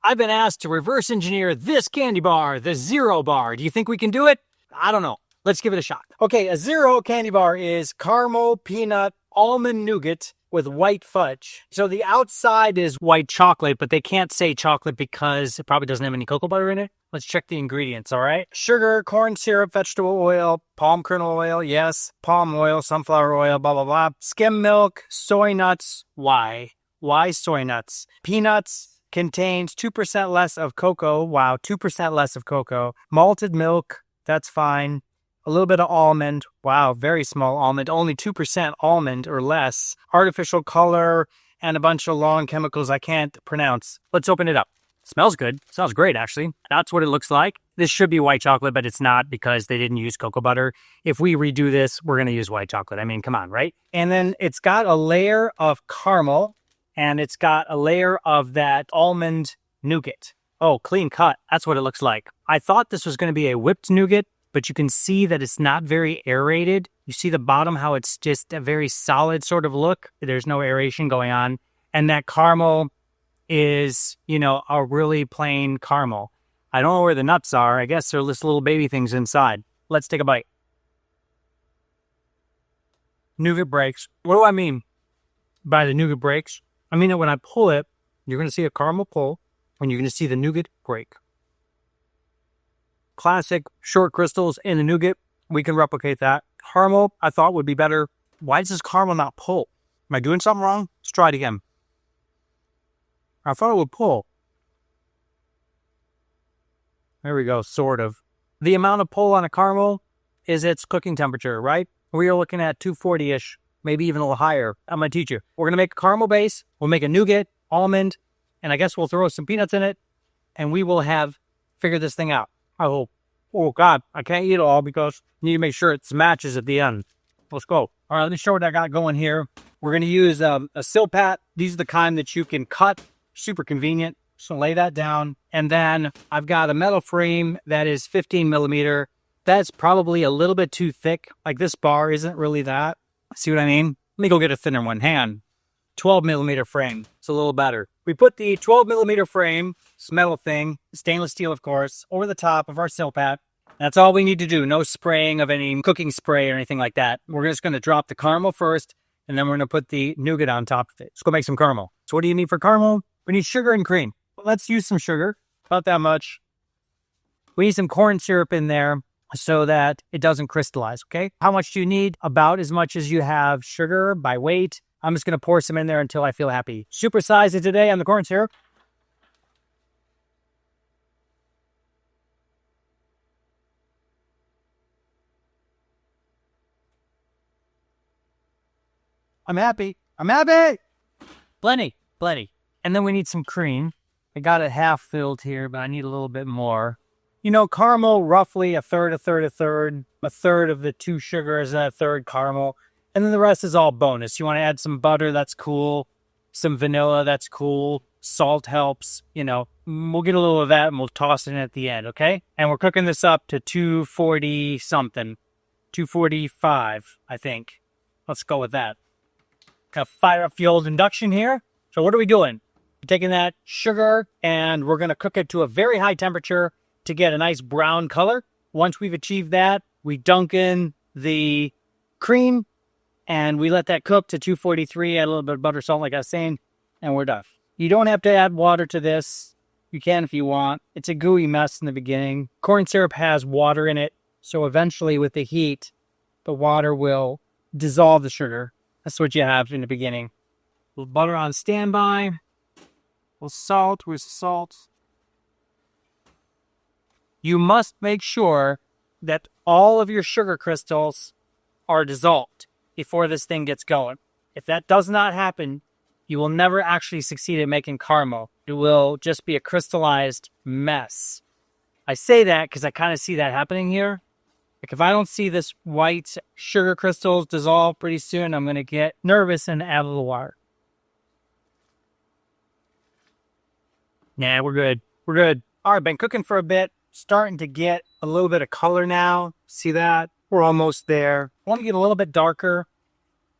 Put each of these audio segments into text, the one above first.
I've been asked to reverse engineer this candy bar, the Zero Bar. Do you think we can do it? I don't know. Let's give it a shot. Okay, a Zero candy bar is caramel, peanut, almond nougat with white fudge. So the outside is white chocolate, but they can't say chocolate because it probably doesn't have any cocoa butter in it. Let's check the ingredients, all right? Sugar, corn syrup, vegetable oil, palm kernel oil, yes, palm oil, sunflower oil, blah, blah, blah. Skim milk, soy nuts. Why? Why soy nuts? Peanuts contains 2% less of cocoa. Wow, 2% less of cocoa. Malted milk, that's fine. A little bit of almond. Wow, very small almond. Only 2% almond or less. Artificial color and a bunch of long chemicals I can't pronounce. Let's open it up. Smells good. Smells great, actually. That's what it looks like. This should be white chocolate, but it's not because they didn't use cocoa butter. If we redo this, we're going to use white chocolate. I mean, come on, right? And then it's got a layer of caramel, and it's got a layer of that almond nougat. Oh, clean cut. That's what it looks like. I thought this was going to be a whipped nougat, but you can see that it's not very aerated. You see the bottom, how it's just a very solid sort of look. There's no aeration going on. And that caramel is, a really plain caramel. I don't know where the nuts are. I guess they're just little baby things inside. Let's take a bite. Nougat breaks. What do I mean by the nougat breaks? I mean that when I pull it, you're going to see a caramel pull, and you're going to see the nougat break. Classic short crystals in the nougat. We can replicate that. Caramel, I thought would be better. Why does this caramel not pull? Am I doing something wrong? Let's try it again. I thought it would pull. There we go, sort of. The amount of pull on a caramel is its cooking temperature, right? We are looking at 240-ish, maybe even a little higher. I'm going to teach you. We're going to make a caramel base. We'll make a nougat, almond, and I guess we'll throw some peanuts in it, and we will have figured this thing out. I hope. Oh, God, I can't eat it all because I need to make sure it matches at the end. Let's go. All right, let me show what I got going here. We're going to use a Silpat. These are the kind that you can cut. Super convenient. So lay that down. And then I've got a metal frame that is 15 millimeter. That's probably a little bit too thick. Like this bar isn't really that. See what I mean? Let me go get a thinner one. Hang on. 12 millimeter frame. It's a little better. We put the 12 millimeter frame, this metal thing, stainless steel, of course, over the top of our Silpat. That's all we need to do. No spraying of any cooking spray or anything like that. We're just going to drop the caramel first, and then we're going to put the nougat on top of it. Let's go make some caramel. So what do you need for caramel? We need sugar and cream. Let's use some sugar. About that much. We need some corn syrup in there so that it doesn't crystallize, okay? How much do you need? About as much as you have sugar by weight. I'm just going to pour some in there until I feel happy. Supersize it today on the corn syrup. I'm happy. I'm happy. Plenty. And then we need some cream. I got it half filled here, but I need a little bit more. Caramel, roughly a third. A third of the two sugars and a third caramel. And then the rest is all bonus. You want to add some butter, that's cool. Some vanilla, that's cool. Salt helps, We'll get a little of that and we'll toss it in at the end, okay? And we're cooking this up to 240 something. 245, I think. Let's go with that. Gonna fire up the old induction here. So what are we doing? We're taking that sugar and we're going to cook it to a very high temperature to get a nice brown color. Once we've achieved that, we dunk in the cream and we let that cook to 243, add a little bit of butter, salt, like I was saying, and we're done. You don't have to add water to this. You can if you want. It's a gooey mess in the beginning. Corn syrup has water in it, so eventually with the heat, the water will dissolve the sugar. That's what you have in the beginning. A little butter on standby. A little salt. Where's the salt? You must make sure that all of your sugar crystals are dissolved before this thing gets going. If that does not happen, you will never actually succeed at making caramel. It will just be a crystallized mess. I say that because I kind of see that happening here. Like if I don't see this white sugar crystals dissolve pretty soon, I'm going to get nervous and add a little water. Nah, we're good. All right, been cooking for a bit. Starting to get a little bit of color now. See that? We're almost there. I want to get a little bit darker.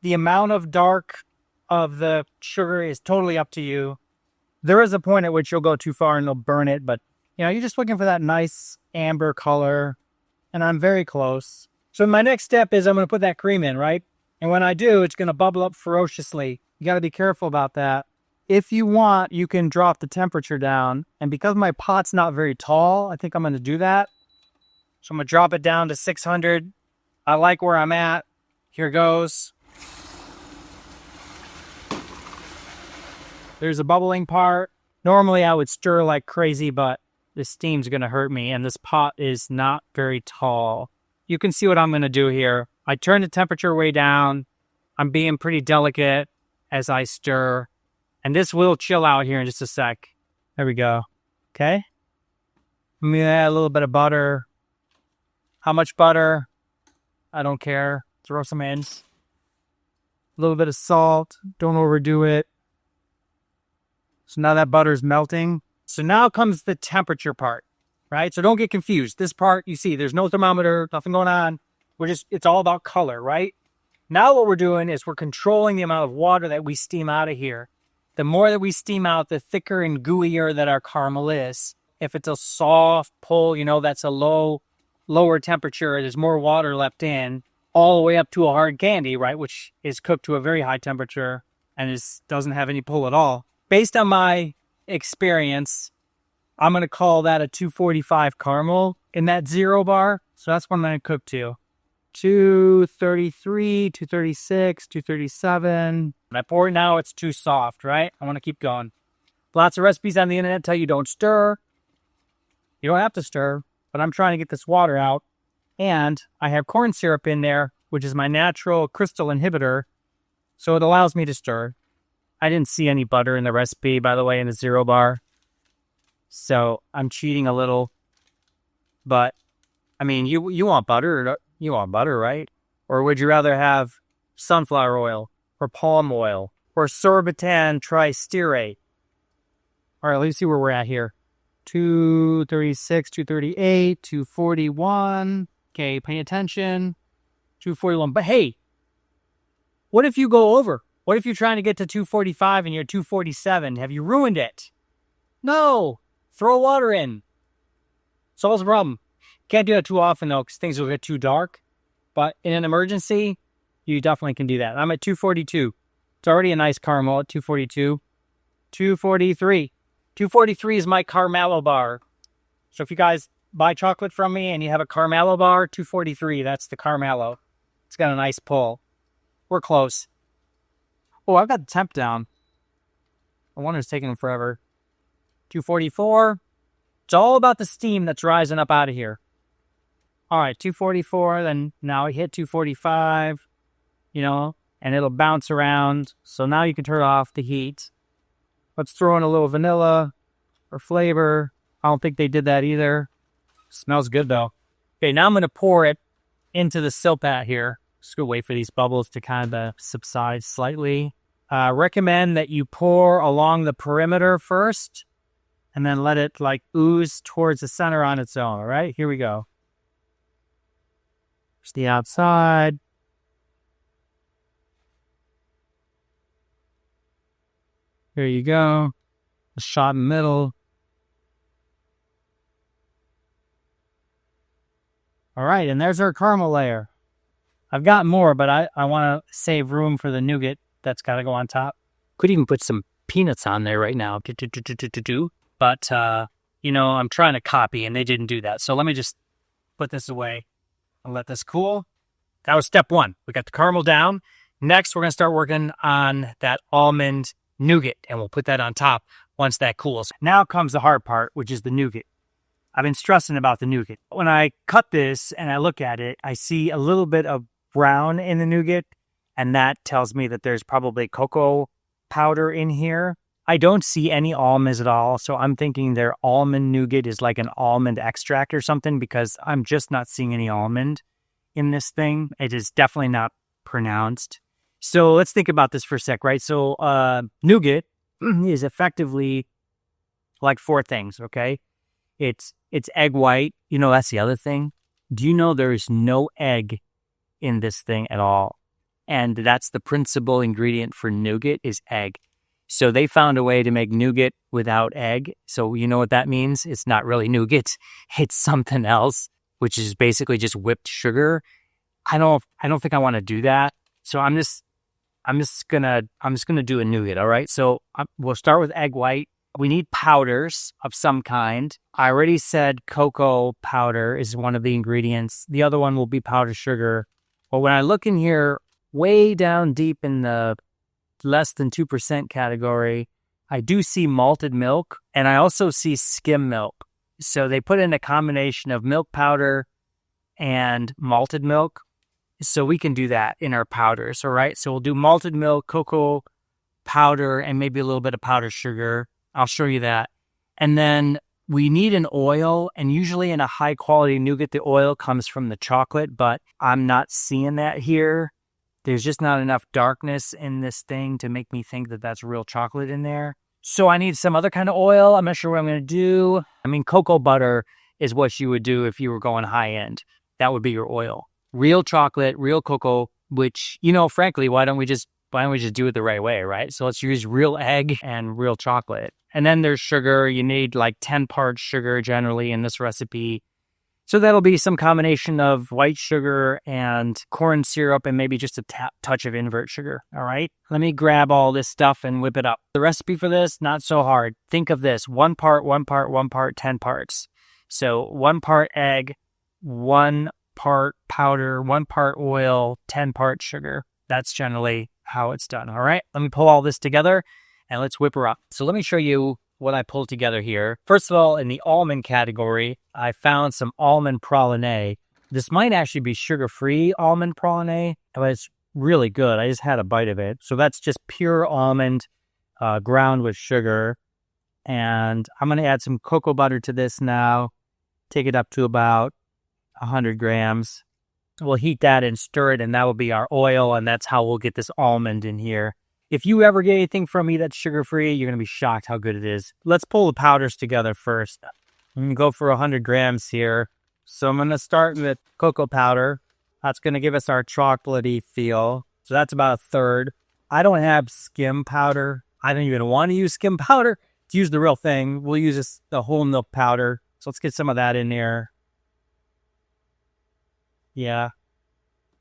The amount of dark of the sugar is totally up to you. There is a point at which you'll go too far and it'll burn it, but you're just looking for that nice amber color, and I'm very close. So my next step is I'm going to put that cream in, right? And when I do, it's going to bubble up ferociously. You got to be careful about that. If you want, you can drop the temperature down. And because my pot's not very tall, I think I'm going to do that. So I'm going to drop it down to 600. I like where I'm at. Here goes. There's a bubbling part. Normally I would stir like crazy, but the steam's going to hurt me. And this pot is not very tall. You can see what I'm going to do here. I turn the temperature way down. I'm being pretty delicate as I stir. And this will chill out here in just a sec. There we go. Okay. Let me add a little bit of butter. How much butter? I don't care. Throw some in. A little bit of salt. Don't overdo it. So now that butter's melting. So now comes the temperature part, right? So don't get confused. This part, you see, there's no thermometer, nothing going on. It's all about color, right? Now what we're doing is we're controlling the amount of water that we steam out of here. The more that we steam out, the thicker and gooier that our caramel is. If it's a soft pull, that's a lower temperature, there's more water left in, all the way up to a hard candy, right? Which is cooked to a very high temperature and doesn't have any pull at all. Based on my experience, I'm going to call that a 245 caramel in that 0 bar. So that's what I'm going to cook to. 233, 236, 237. When I pour it now, it's too soft, right? I want to keep going. Lots of recipes on the internet tell you don't stir. You don't have to stir, but I'm trying to get this water out. And I have corn syrup in there, which is my natural crystal inhibitor. So it allows me to stir. I didn't see any butter in the recipe, by the way, in the 0 bar. So I'm cheating a little. But, I mean, you want butter. You want butter, right? Or would you rather have sunflower oil or palm oil or sorbitan tristearate? All right, let's see where we're at here. 236, 238, 241. Okay, pay attention. 241. But hey, what if you go over? What if you're trying to get to 245 and you're 247? Have you ruined it? No. Throw water in. Solves the problem. Can't do that too often, though, because things will get too dark. But in an emergency, you definitely can do that. I'm at 242. It's already a nice caramel at 242. 243. 243 is my Carmelo bar. So if you guys buy chocolate from me and you have a Carmelo bar, 243, that's the Carmelo. It's got a nice pull. We're close. Oh, I've got the temp down. I wonder it's taking forever. 244. It's all about the steam that's rising up out of here. All right, 244, then now we hit 245, and it'll bounce around. So now you can turn off the heat. Let's throw in a little vanilla or flavor. I don't think they did that either. Smells good, though. Okay, now I'm going to pour it into the silpat here. Just going to wait for these bubbles to kind of subside slightly. Recommend that you pour along the perimeter first, and then let it ooze towards the center on its own. All right, here we go. There's the outside. Here you go. A shot in the middle. All right, and there's our caramel layer. I've got more, but I want to save room for the nougat that's got to go on top. Could even put some peanuts on there right now. But, I'm trying to copy, and they didn't do that. So let me just put this away and let this cool. That was step 1. We got the caramel down. Next, we're going to start working on that almond nougat, and we'll put that on top once that cools. Now comes the hard part, which is the nougat. I've been stressing about the nougat. When I cut this and I look at it, I see a little bit of brown in the nougat, and that tells me that there's probably cocoa powder in here. I don't see any almonds at all, so I'm thinking their almond nougat is like an almond extract or something, because I'm just not seeing any almond in this thing. It is definitely not pronounced. So let's think about this for a sec, right? So nougat is effectively like 4 things, okay? It's egg white. That's the other thing. Do you know there is no egg in this thing at all? And that's the principal ingredient for nougat is egg. So they found a way to make nougat without egg. So you know what that means? It's not really nougat. It's something else, which is basically just whipped sugar. I don't think I want to do that. So I'm just gonna do a nougat. All right. So we'll start with egg white. We need powders of some kind. I already said cocoa powder is one of the ingredients. The other one will be powdered sugar. But when I look in here, way down deep in the less than 2% category, I do see malted milk, and I also see skim milk. So they put in a combination of milk powder and malted milk. So we can do that in our powders, all right? So we'll do malted milk, cocoa powder, and maybe a little bit of powdered sugar. I'll show you that. And then we need an oil, and usually in a high-quality nougat, the oil comes from the chocolate, but I'm not seeing that here. There's just not enough darkness in this thing to make me think that that's real chocolate in there. So I need some other kind of oil. I'm not sure what I'm going to do. I mean, cocoa butter is what you would do if you were going high-end. That would be your oil. Real chocolate, real cocoa, which, frankly, why don't we just do it the right way, right? So let's use real egg and real chocolate. And then there's sugar. You need like 10 parts sugar generally in this recipe. So that'll be some combination of white sugar and corn syrup and maybe just a touch of invert sugar, all right? Let me grab all this stuff and whip it up. The recipe for this, not so hard. Think of this, 1 part, 1 part, 1 part, 10 parts. So 1 part egg, 1 part powder, 1 part oil, 10 parts sugar. That's generally how it's done, all right? Let me pull all this together and let's whip her up. So let me show you what I pulled together here. First of all, in the almond category, I found some almond praline. This might actually be sugar-free almond praline, but it's really good. I just had a bite of it. So that's just pure almond ground with sugar. And I'm going to add some cocoa butter to this now. Take it up to about 100 grams. We'll heat that and stir it, and that will be our oil, and that's how we'll get this almond in here. If you ever get anything from me that's sugar-free, you're going to be shocked how good it is. Let's pull the powders together first. I'm going to go for 100 grams here. So I'm going to start with cocoa powder. That's going to give us our chocolatey feel. So that's about 1/3. I don't have skim powder. I don't even want to use skim powder to use the real thing. We'll use the whole milk powder. So let's get some of that in there. Yeah.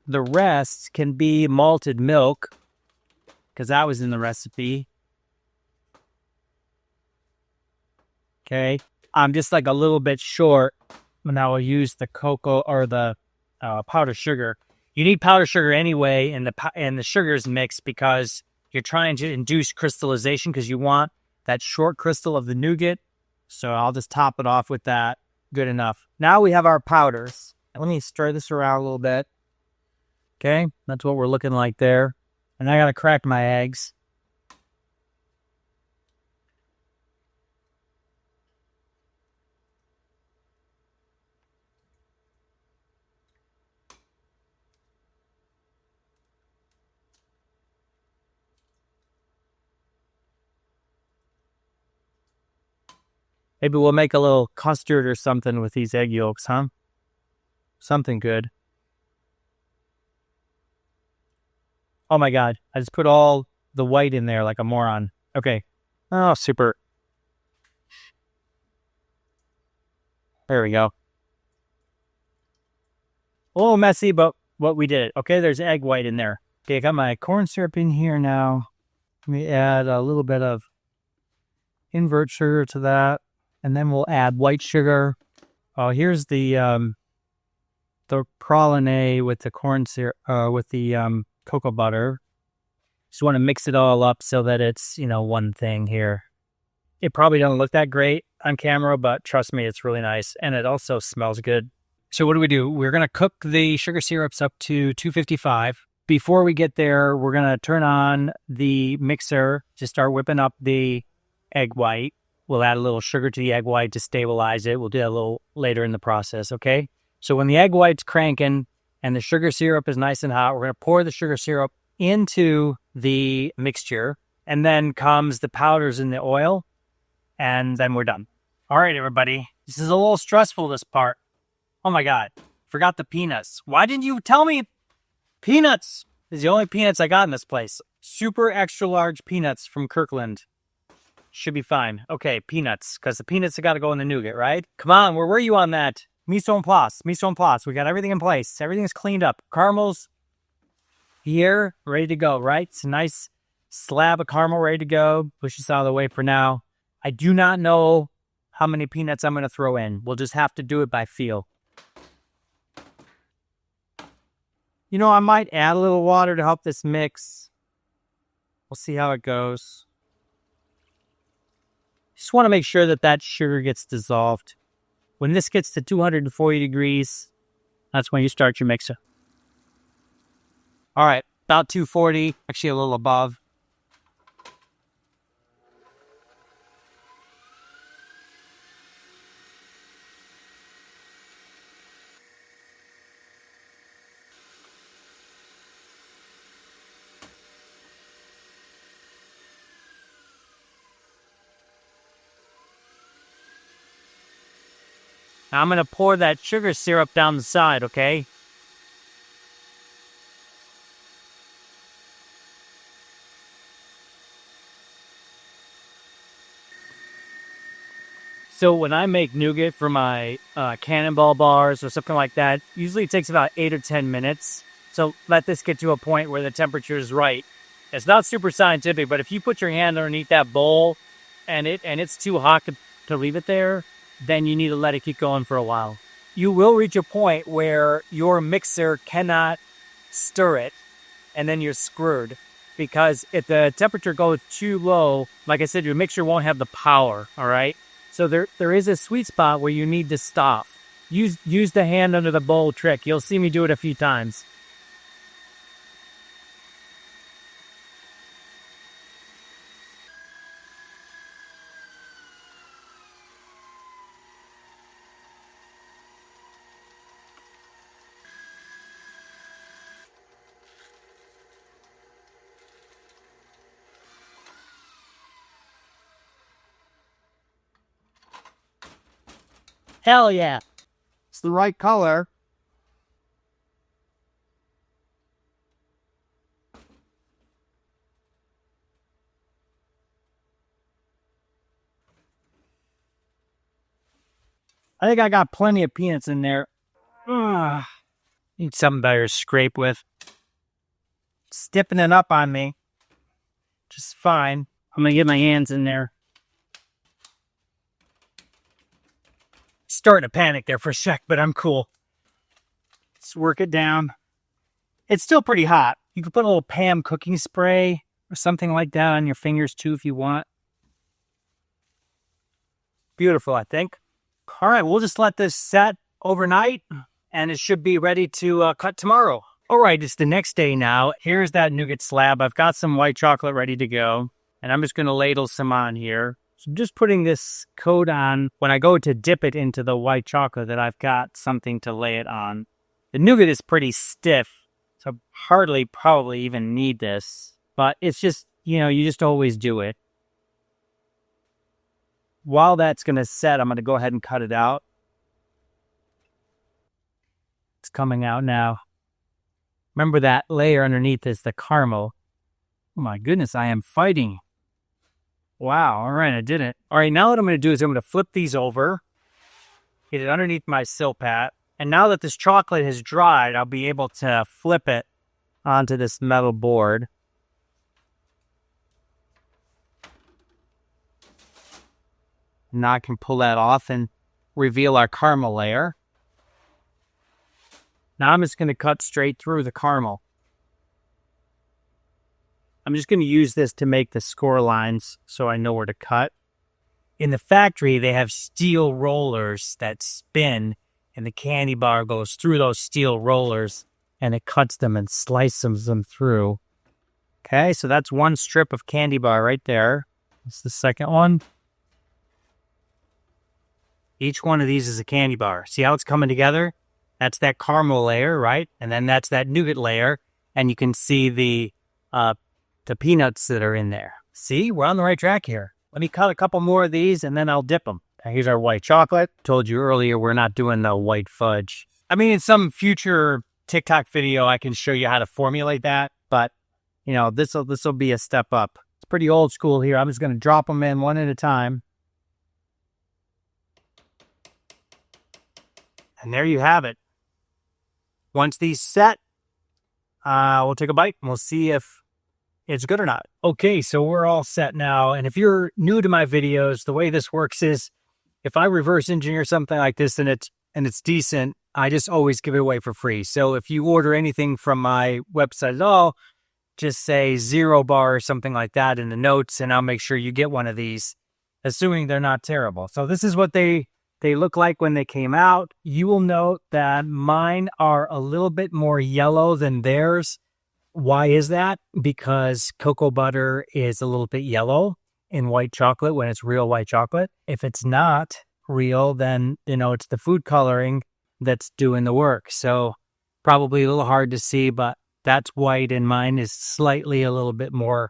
The rest can be malted milk, because that was in the recipe. Okay. I'm just like a little bit short, and I will use the cocoa or the powdered sugar. You need powdered sugar anyway, and the sugar is mixed because you're trying to induce crystallization because you want that short crystal of the nougat. So I'll just top it off with that. Good enough. Now we have our powders. Let me stir this around a little bit. Okay. That's what we're looking like there. And I got to crack my eggs. Maybe we'll make a little custard or something with these egg yolks, huh? Something good. Oh my God, I just put all the white in there like a moron. Okay. Oh, super. There we go. A little messy, but what we did. Okay, there's egg white in there. Okay, I got my corn syrup in here now. Let me add a little bit of invert sugar to that. And then we'll add white sugar. Oh, here's the praline with the corn syrup, with the cocoa butter. Just want to mix it all up so that it's, one thing here. It probably doesn't look that great on camera, but trust me, it's really nice. And it also smells good. So what do? We're going to cook the sugar syrups up to 255. Before we get there, we're going to turn on the mixer to start whipping up the egg white. We'll add a little sugar to the egg white to stabilize it. We'll do that a little later in the process, okay? So when the egg white's cranking and the sugar syrup is nice and hot, we're going to pour the sugar syrup into the mixture, and then comes the powders in the oil, and then we're done. All right, everybody. This is a little stressful, this part. Oh my God. Forgot the peanuts. Why didn't you tell me peanuts? These are the only peanuts I got in this place. Super extra large peanuts from Kirkland. Should be fine. Okay, peanuts, because the peanuts have got to go in the nougat, right? Come on, where were you on that? Mise en place, mise en place. We got everything in place. Everything's cleaned up. Caramels here, ready to go, right? It's a nice slab of caramel ready to go. Push this out of the way for now. I do not know how many peanuts I'm going to throw in. We'll just have to do it by feel. You know, I might add a little water to help this mix. We'll see how it goes. Just want to make sure that that sugar gets dissolved. When this gets to 240 degrees, that's when you start your mixer. All right, about 240, actually a little above. Now I'm going to pour that sugar syrup down the side, okay? So when I make nougat for my cannonball bars or something like that, usually it takes about 8 or 10 minutes. So let this get to a point where the temperature is right. It's not super scientific, but if you put your hand underneath that bowl and it's too hot to leave it there, then you need to let it keep going for a while. You will reach a point where your mixer cannot stir it, and then you're screwed. Because if the temperature goes too low, like I said, your mixer won't have the power, all right? So there is a sweet spot where you need to stop. Use the hand under the bowl trick. You'll see me do it a few times. Hell yeah. It's the right color. I think I got plenty of peanuts in there. Need something better to scrape with. Stiffening up on me. Just fine. I'm going to get my hands in there. Starting to panic there for a sec, but I'm cool. Let's work it down. It's still pretty hot. You could put a little Pam cooking spray or something like that on your fingers too if you want. Beautiful, I think. All right, we'll just let this set overnight and it should be ready to cut tomorrow. All right, it's the next day now. Here's that nougat slab. I've got some white chocolate ready to go, and I'm just going to ladle some on here. So I'm just putting this coat on. When I go to dip it into the white chocolate, that I've got something to lay it on. The nougat is pretty stiff, so I hardly probably even need this. But it's just, you know, you just always do it. While that's going to set, I'm going to go ahead and cut it out. It's coming out now. Remember that layer underneath is the caramel. Oh my goodness, I am fighting. Wow, all right, I did it. All right, now what I'm going to do is I'm going to flip these over, get it underneath my silpat, and now that this chocolate has dried, I'll be able to flip it onto this metal board. Now I can pull that off and reveal our caramel layer. Now I'm just going to cut straight through the caramel. I'm just going to use this to make the score lines so I know where to cut. In the factory, they have steel rollers that spin, and the candy bar goes through those steel rollers, and it cuts them and slices them through. Okay, so that's one strip of candy bar right there. That's the second one. Each one of these is a candy bar. See how it's coming together? That's that caramel layer, right? And then that's that nougat layer. And you can see the peanuts that are in there. See, we're on the right track here. Let me cut a couple more of these and then I'll dip them. Now, here's our white chocolate. Told you earlier, we're not doing the white fudge. I mean, in some future TikTok video, I can show you how to formulate that. But, you know, this will be a step up. It's pretty old school here. I'm just going to drop them in one at a time. And there you have it. Once these set, we'll take a bite and we'll see if it's good or not. Okay, so we're all set now. And if you're new to my videos, the way this works is if I reverse engineer something like this and it's decent, I just always give it away for free. So if you order anything from my website at all, just say 0 bar or something like that in the notes, and I'll make sure you get one of these, assuming they're not terrible. So this is what they look like when they came out. You will note that mine are a little bit more yellow than theirs. Why is that? Because cocoa butter is a little bit yellow in white chocolate when it's real white chocolate. If it's not real, then, you know, it's the food coloring that's doing the work. So probably a little hard to see, but that's white and mine is slightly a little bit more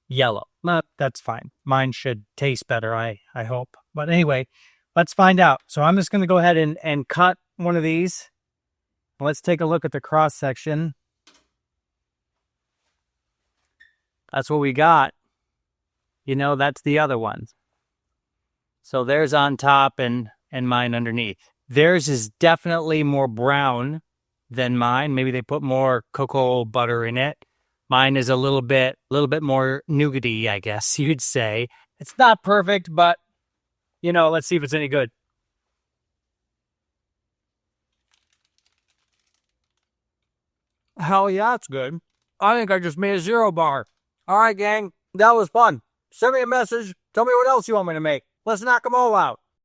yellow. But that's fine. Mine should taste better, I hope. But anyway, let's find out. So I'm just going to go ahead and cut one of these. Let's take a look at the cross section. That's what we got. You know, that's the other one. So theirs on top and mine underneath. Theirs is definitely more brown than mine. Maybe they put more cocoa butter in it. Mine is a little bit more nougaty, I guess you'd say. It's not perfect, but, you know, let's see if it's any good. Hell yeah, it's good. I think I just made a 0 bar. All right, gang, that was fun. Send me a message. Tell me what else you want me to make. Let's knock them all out.